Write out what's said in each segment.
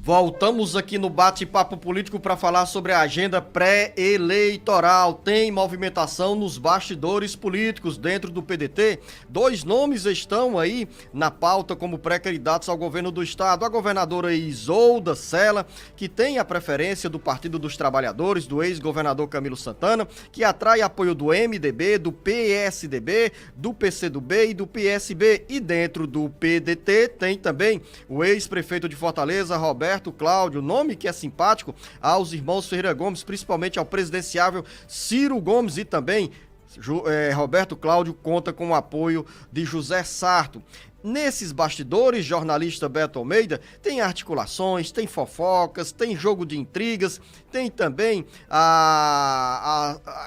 Voltamos aqui no Bate-Papo Político para falar sobre a agenda pré-eleitoral. Tem movimentação nos bastidores políticos dentro do PDT. 2 nomes estão aí na pauta como pré-candidatos ao governo do estado. A governadora Isolda Sela, que tem a preferência do Partido dos Trabalhadores, do ex-governador Camilo Santana, que atrai apoio do MDB, do PSDB, do PCdoB e do PSB. E dentro do PDT tem também o ex-prefeito de Fortaleza, Roberto Cláudio, nome que é simpático aos irmãos Ferreira Gomes, principalmente ao presidenciável Ciro Gomes, e também Roberto Cláudio conta com o apoio de José Sarto. Nesses bastidores, jornalista Beto Almeida, tem articulações, tem fofocas, tem jogo de intrigas, tem também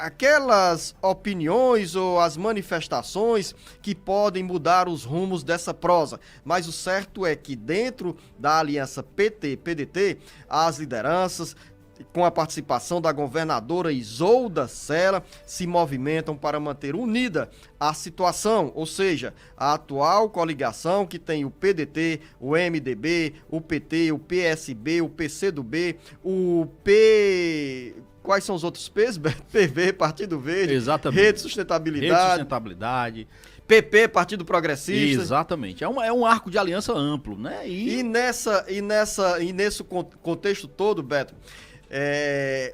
aquelas opiniões ou as manifestações que podem mudar os rumos dessa prosa. Mas o certo é que dentro da aliança PT-PDT, as lideranças, com a participação da governadora Isolda Sela, se movimentam para manter unida a situação, ou seja, a atual coligação que tem o PDT, o MDB, o PT, o PSB, o PCdoB, Quais são os outros P's? PV, Partido Verde, Exatamente. Rede Sustentabilidade. PP, Partido Progressista. Exatamente. É um arco de aliança amplo, né? E nesse contexto todo, Beto,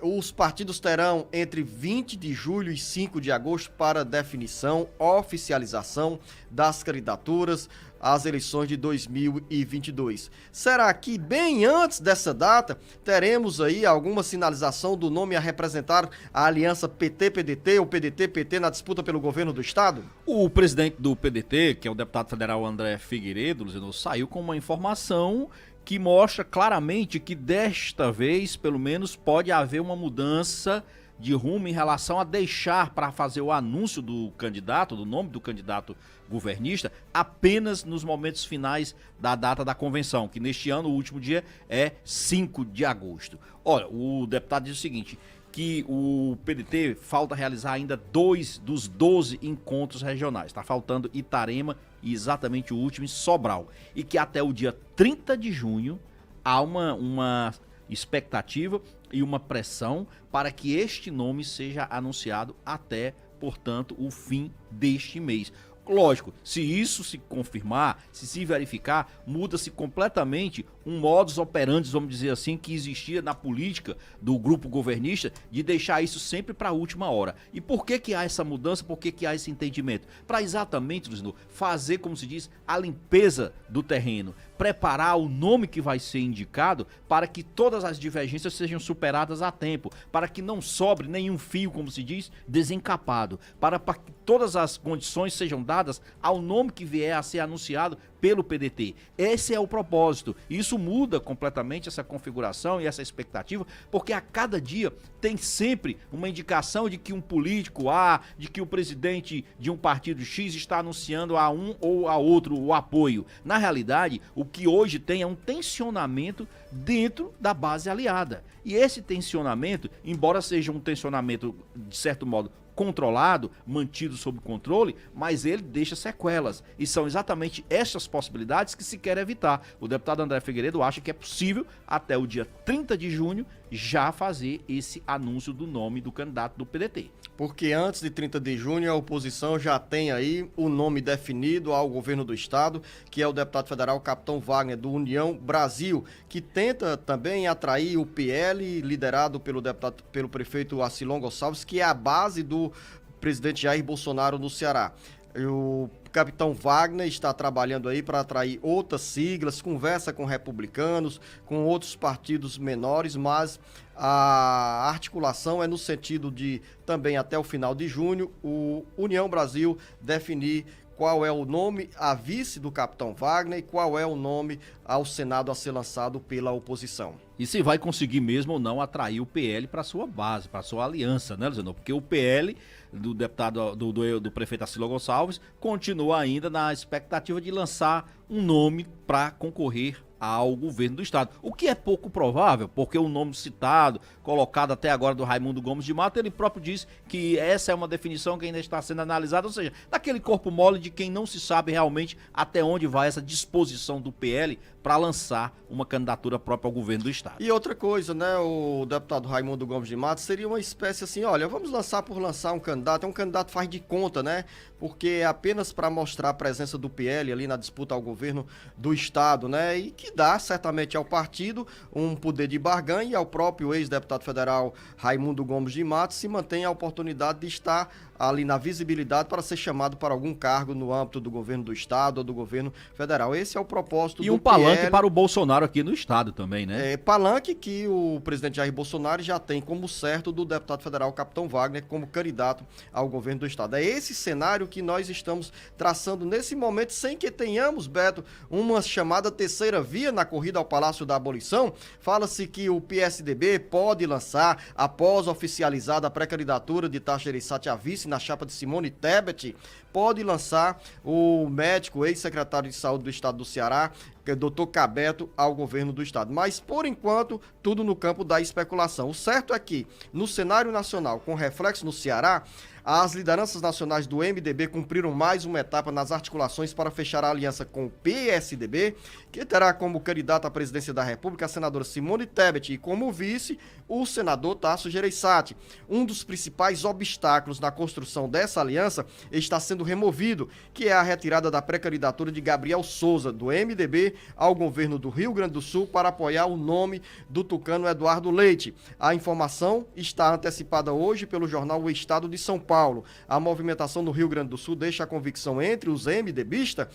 os partidos terão entre 20 de julho e 5 de agosto para definição, oficialização das candidaturas às eleições de 2022. Será que bem antes dessa data teremos aí alguma sinalização do nome a representar a aliança PT-PDT ou PDT-PT na disputa pelo governo do estado? O presidente do PDT, que é o deputado federal André Figueiredo, saiu com uma informação que mostra claramente que desta vez, pelo menos, pode haver uma mudança de rumo em relação a deixar para fazer o anúncio do candidato, do nome do candidato governista, apenas nos momentos finais da data da convenção, que neste ano o último dia é 5 de agosto. Olha, o deputado diz o seguinte, que o PDT falta realizar ainda 2 dos 12 encontros regionais. Está faltando Itarema e exatamente o último em Sobral. E que até o dia 30 de junho há uma expectativa e uma pressão para que este nome seja anunciado até, portanto, o fim deste mês. Lógico, se isso se confirmar, se verificar, muda-se completamente um modus operandi, vamos dizer assim, que existia na política do grupo governista, de deixar isso sempre para a última hora. E por que há essa mudança, por que há esse entendimento? Para exatamente, Luciano, fazer, como se diz, a limpeza do terreno, preparar o nome que vai ser indicado para que todas as divergências sejam superadas a tempo, para que não sobre nenhum fio, como se diz, desencapado, para que todas as condições sejam dadas ao nome que vier a ser anunciado pelo PDT. Esse é o propósito. Isso muda completamente essa configuração e essa expectativa, porque a cada dia tem sempre uma indicação de que um político A, de que o presidente de um partido X está anunciando a um ou a outro o apoio. Na realidade, o que hoje tem é um tensionamento dentro da base aliada. E esse tensionamento, embora seja um tensionamento, de certo modo, controlado, mantido sob controle, mas ele deixa sequelas. E são exatamente essas possibilidades que se quer evitar. O deputado André Figueiredo acha que é possível, até o dia 30 de junho, já fazer esse anúncio do nome do candidato do PDT. Porque antes de 30 de junho, a oposição já tem aí o nome definido ao governo do estado, que é o deputado federal Capitão Wagner, do União Brasil, que tenta também atrair o PL, liderado pelo prefeito Acilon Gonçalves, que é a base do presidente Jair Bolsonaro no Ceará. O Capitão Wagner está trabalhando aí para atrair outras siglas, conversa com republicanos, com outros partidos menores, mas a articulação é no sentido de também até o final de junho o União Brasil definir qual é o nome a vice do Capitão Wagner e qual é o nome ao Senado a ser lançado pela oposição. E se vai conseguir mesmo ou não atrair o PL para sua base, para sua aliança, né, Luciano? Porque o PL do deputado do prefeito Acilon Gonçalves continua ainda na expectativa de lançar um nome para concorrer ao governo do estado. O que é pouco provável, porque o nome citado, colocado até agora do Raimundo Gomes de Mato, ele próprio diz que essa é uma definição que ainda está sendo analisada, ou seja, daquele corpo mole de quem não se sabe realmente até onde vai essa disposição do PL para lançar uma candidatura própria ao governo do estado. E outra coisa, né, o deputado Raimundo Gomes de Matos seria uma espécie assim, olha, vamos lançar por lançar um candidato, é um candidato faz de conta, né, porque é apenas para mostrar a presença do PL ali na disputa ao governo do estado, né, e que dá certamente ao partido um poder de barganha e ao próprio ex-deputado federal Raimundo Gomes de Matos se mantém a oportunidade de estar ali na visibilidade para ser chamado para algum cargo no âmbito do governo do estado ou do governo federal. Esse é o propósito e do um palanque PL. para o Bolsonaro aqui no estado também, né? Palanque que o presidente Jair Bolsonaro já tem como certo do deputado federal Capitão Wagner como candidato ao governo do estado. É esse cenário que nós estamos traçando nesse momento, sem que tenhamos, Beto, uma chamada terceira via na corrida ao Palácio da Abolição. Fala-se que o PSDB pode lançar, após oficializada a pré-candidatura de Tasso Gereissati a vice na chapa de Simone Tebet, pode lançar o médico, ex-secretário de saúde do estado do Ceará, que é o Dr. Cabeto, ao governo do estado. Mas, por enquanto, tudo no campo da especulação. O certo é que, no cenário nacional, com reflexo no Ceará, as lideranças nacionais do MDB cumpriram mais uma etapa nas articulações para fechar a aliança com o PSDB, que terá como candidato à presidência da República a senadora Simone Tebet e como vice o senador Tasso Gereissati. Um dos principais obstáculos na construção dessa aliança está sendo removido, que é a retirada da pré-candidatura de Gabriel Souza, do MDB, ao governo do Rio Grande do Sul para apoiar o nome do tucano Eduardo Leite. A informação está antecipada hoje pelo jornal O Estado de São Paulo. A movimentação no Rio Grande do Sul deixa a convicção entre os MDBistas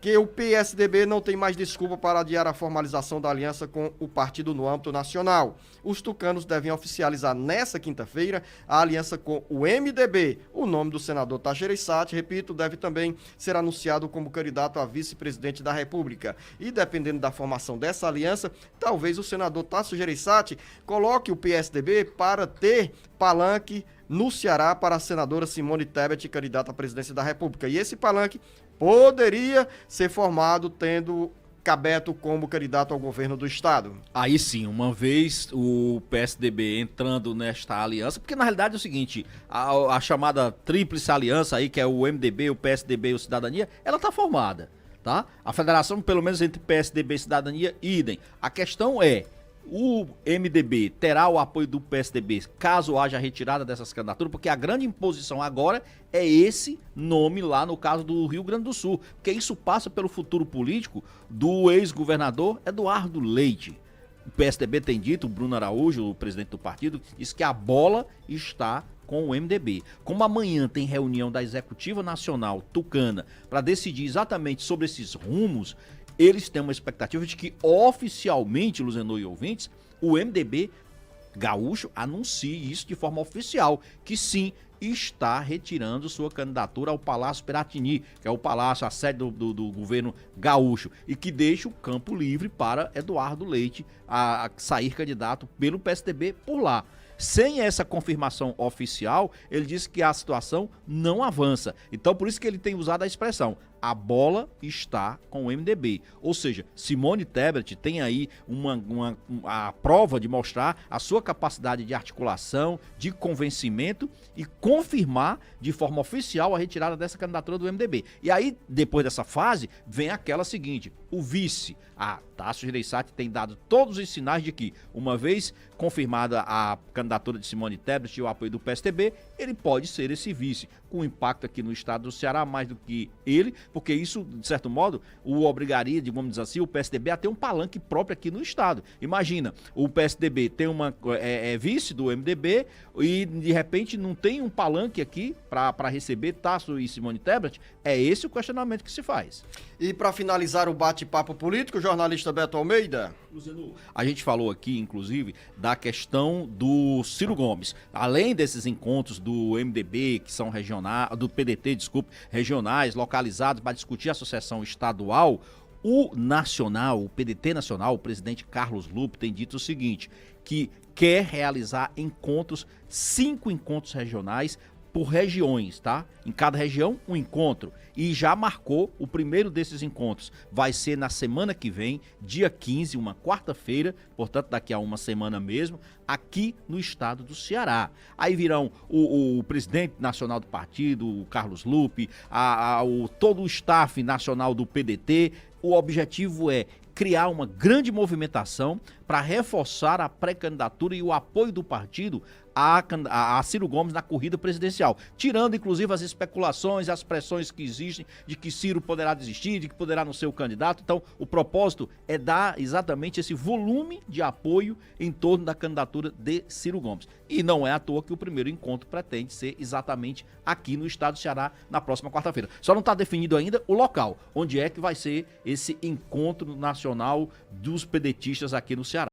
que o PSDB não tem mais desculpa para adiar a formalização da aliança com o partido no âmbito nacional. Os tucanos devem oficializar nesta quinta-feira a aliança com o MDB. O nome do senador Tasso Gereissati, repito, deve também ser anunciado como candidato a vice-presidente da República. E dependendo da formação dessa aliança, talvez o senador Tasso Gereissati coloque o PSDB para ter palanque no Ceará para a senadora Simone Tebet, candidata à presidência da República. E esse palanque poderia ser formado tendo Cabeto como candidato ao governo do estado. Aí sim, uma vez o PSDB entrando nesta aliança, porque na realidade é o seguinte, a chamada tríplice aliança aí, que é o MDB, o PSDB e o Cidadania, ela tá formada, tá? A federação, pelo menos entre PSDB e Cidadania, idem. A questão é, o MDB terá o apoio do PSDB caso haja retirada dessas candidaturas, porque a grande imposição agora é esse nome lá no caso do Rio Grande do Sul, porque isso passa pelo futuro político do ex-governador Eduardo Leite. O PSDB tem dito, o Bruno Araújo, o presidente do partido, diz que a bola está com o MDB. Como amanhã tem reunião da Executiva Nacional Tucana para decidir exatamente sobre esses rumos, eles têm uma expectativa de que oficialmente, Luzenor e ouvintes, o MDB gaúcho anuncie isso de forma oficial, que sim, está retirando sua candidatura ao Palácio Piratini, que é o palácio, a sede do governo gaúcho, e que deixa o campo livre para Eduardo Leite a sair candidato pelo PSDB por lá. Sem essa confirmação oficial, ele disse que a situação não avança. Então, por isso que ele tem usado a expressão, a bola está com o MDB. Ou seja, Simone Tebet tem aí a prova de mostrar a sua capacidade de articulação, de convencimento e confirmar de forma oficial a retirada dessa candidatura do MDB. E aí, depois dessa fase, vem aquela seguinte, o vice, a Tasso Gereissati tem dado todos os sinais de que, uma vez confirmada a candidatura de Simone Tebet e o apoio do PSDB, ele pode ser esse vice, com impacto aqui no estado do Ceará mais do que ele, porque isso, de certo modo, o obrigaria, digamos assim, o PSDB a ter um palanque próprio aqui no estado. Imagina, o PSDB tem uma vice do MDB e, de repente, não tem um palanque aqui para receber Tasso e Simone Tebet. É esse o questionamento que se faz. E para finalizar o bate-papo político, o jornalista Beto Almeida. A gente falou aqui, inclusive, da questão do Ciro Gomes. Além desses encontros do MDB, que são regionais, do PDT, desculpe, regionais, localizados para discutir a sucessão estadual, o nacional, o PDT nacional, o presidente Carlos Lupe tem dito o seguinte, que quer realizar 5 encontros regionais por regiões, tá? Em cada região, um encontro. E já marcou o primeiro desses encontros. Vai ser na semana que vem, dia 15, uma quarta-feira, portanto daqui a uma semana mesmo, aqui no estado do Ceará. Aí virão o presidente nacional do partido, o Carlos Lupe, todo o staff nacional do PDT. O objetivo é criar uma grande movimentação para reforçar a pré-candidatura e o apoio do partido a Ciro Gomes na corrida presidencial, tirando inclusive as especulações, as pressões que existem de que Ciro poderá desistir, de que poderá não ser o candidato. Então, o propósito é dar exatamente esse volume de apoio em torno da candidatura de Ciro Gomes. E não é à toa que o primeiro encontro pretende ser exatamente aqui no estado do Ceará na próxima quarta-feira. Só não está definido ainda o local, onde é que vai ser esse encontro nacional dos pedetistas aqui no Ceará.